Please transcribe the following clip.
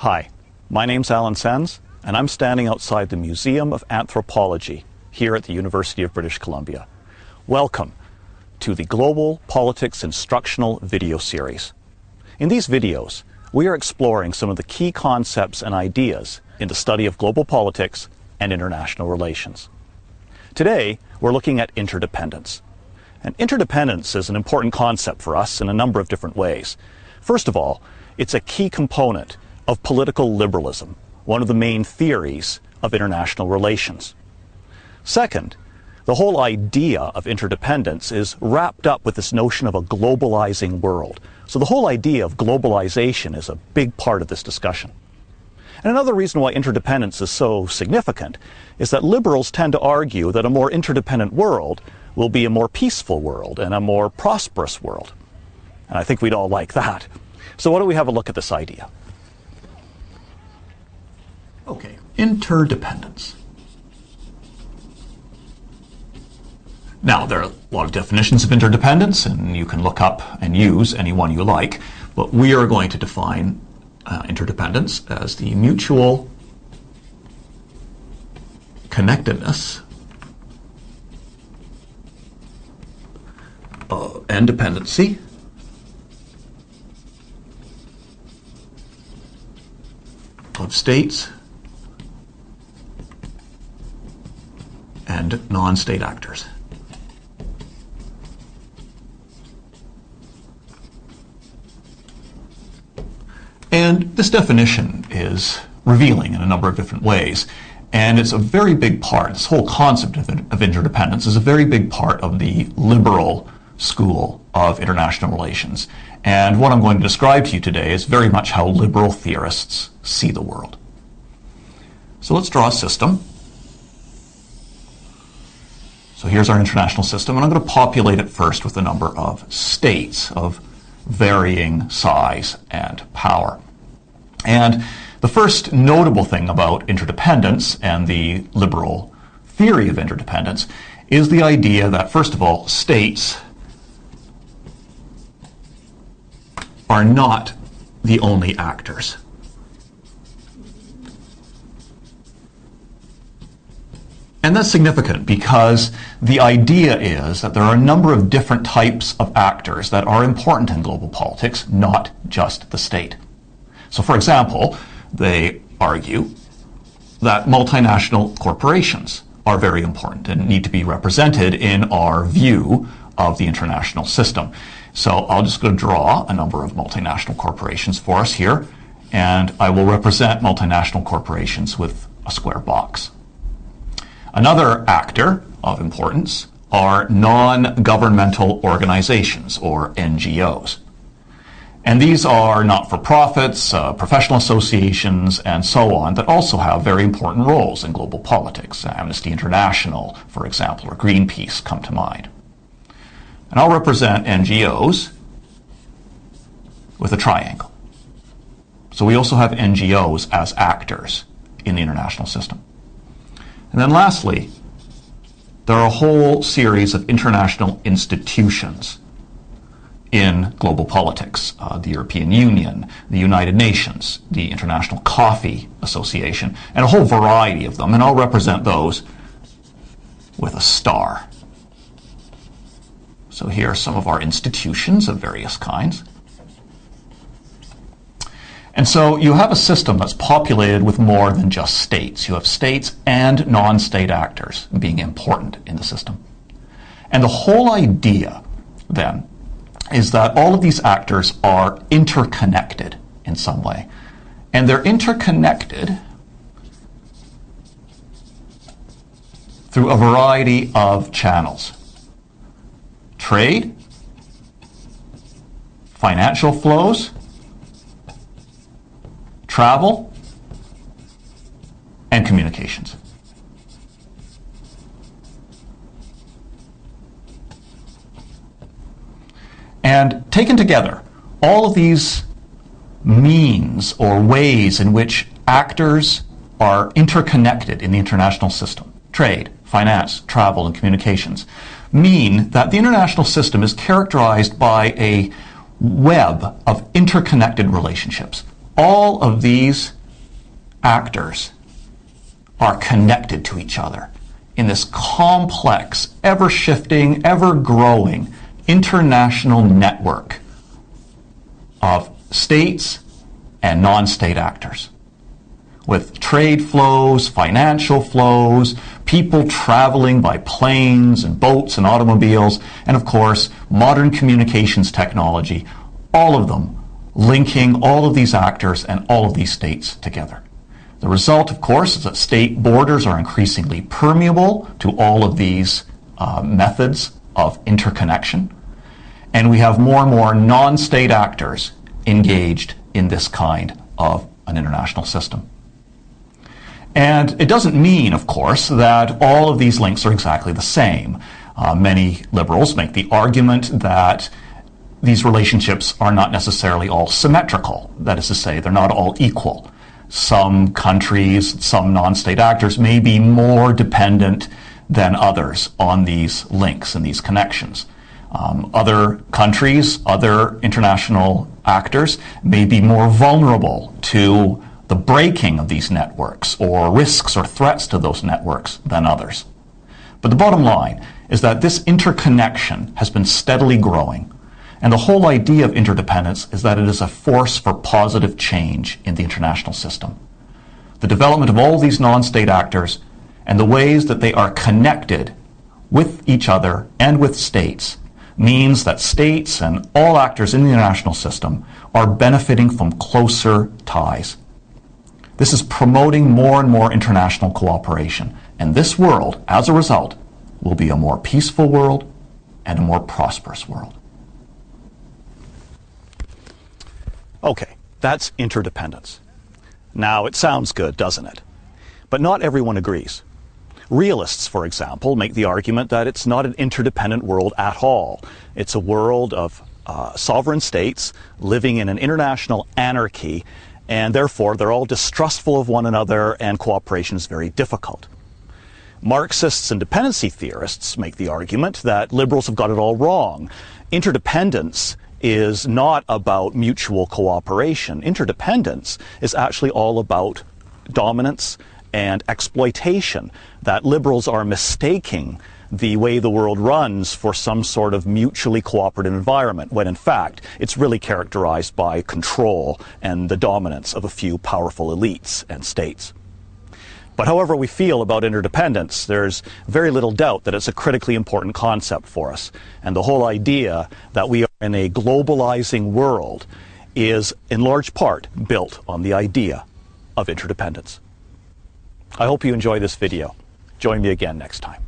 Hi, my name's Alan Sands, and I'm standing outside the Museum of Anthropology here at the University of British Columbia. Welcome to the Global Politics Instructional Video Series. In these videos, we are exploring some of the key concepts and ideas in the study of global politics and international relations. Today, we're looking at interdependence. And interdependence is an important concept for us in a number of different ways. First of all, it's a key component of political liberalism, one of the main theories of international relations. Second, the whole idea of interdependence is wrapped up with this notion of a globalizing world. So the whole idea of globalization is a big part of this discussion. And another reason why interdependence is so significant is that liberals tend to argue that a more interdependent world will be a more peaceful world and a more prosperous world. And I think we'd all like that. So why don't we have a look at this idea? Okay, interdependence. Now, there are a lot of definitions of interdependence, and you can look up and use any one you like, but we are going to define interdependence as the mutual connectedness and dependency of states and non-state actors. And this definition is revealing in a number of different ways. And it's a very big part, this whole concept of interdependence is a very big part of the liberal school of international relations. And what I'm going to describe to you today is very much how liberal theorists see the world. So let's draw a system. So here's our international system, and I'm going to populate it first with a number of states of varying size and power. And the first notable thing about interdependence and the liberal theory of interdependence is the idea that, first of all, states are not the only actors. And that's significant because the idea is that there are a number of different types of actors that are important in global politics, not just the state. So, for example, they argue that multinational corporations are very important and need to be represented in our view of the international system. So I'll just go draw a number of multinational corporations for us here, and I will represent multinational corporations with a square box. Another actor of importance are non-governmental organizations, or NGOs. And these are not-for-profits, professional associations, and so on, that also have very important roles in global politics. Amnesty International, for example, or Greenpeace come to mind. And I'll represent NGOs with a triangle. So we also have NGOs as actors in the international system. And then lastly, there are a whole series of international institutions in global politics. The European Union, the United Nations, the International Coffee Association, and a whole variety of them. And I'll represent those with a star. So here are some of our institutions of various kinds. And so you have a system that's populated with more than just states. You have states and non-state actors being important in the system. And the whole idea, then, is that all of these actors are interconnected in some way. And they're interconnected through a variety of channels. Trade, financial flows, travel, and communications. And taken together, all of these means or ways in which actors are interconnected in the international system, trade, finance, travel, and communications, mean that the international system is characterized by a web of interconnected relationships, all of these actors are connected to each other in this complex, ever-shifting, ever-growing international network of states and non-state actors, with trade flows, financial flows, people traveling by planes and boats and automobiles, and of course, modern communications technology, all of them linking all of these actors and all of these states together. The result, of course, is that state borders are increasingly permeable to all of these methods of interconnection, and we have more and more non-state actors engaged in this kind of an international system. And it doesn't mean, of course, that all of these links are exactly the same. Many liberals make the argument that these relationships are not necessarily all symmetrical. That is to say, they're not all equal. Some countries, some non-state actors may be more dependent than others on these links and these connections. Other countries, other international actors may be more vulnerable to the breaking of these networks or risks or threats to those networks than others. But the bottom line is that this interconnection has been steadily growing, and the whole idea of interdependence is that it is a force for positive change in the international system. The development of all these non-state actors and the ways that they are connected with each other and with states means that states and all actors in the international system are benefiting from closer ties. This is promoting more and more international cooperation, and this world, as a result, will be a more peaceful world and a more prosperous world. Okay, that's interdependence. Now, it sounds good, doesn't it? But not everyone agrees. Realists, for example, make the argument that it's not an interdependent world at all. It's a world of sovereign states living in an international anarchy, and therefore they're all distrustful of one another and cooperation is very difficult. Marxists and dependency theorists make the argument that liberals have got it all wrong. Interdependence is not about mutual cooperation. Interdependence is actually all about dominance and exploitation, that liberals are mistaking the way the world runs for some sort of mutually cooperative environment, when in fact it's really characterized by control and the dominance of a few powerful elites and states. But however we feel about interdependence, there's very little doubt that it's a critically important concept for us. And the whole idea that we are in a globalizing world is in large part built on the idea of interdependence. I hope you enjoy this video. Join me again next time.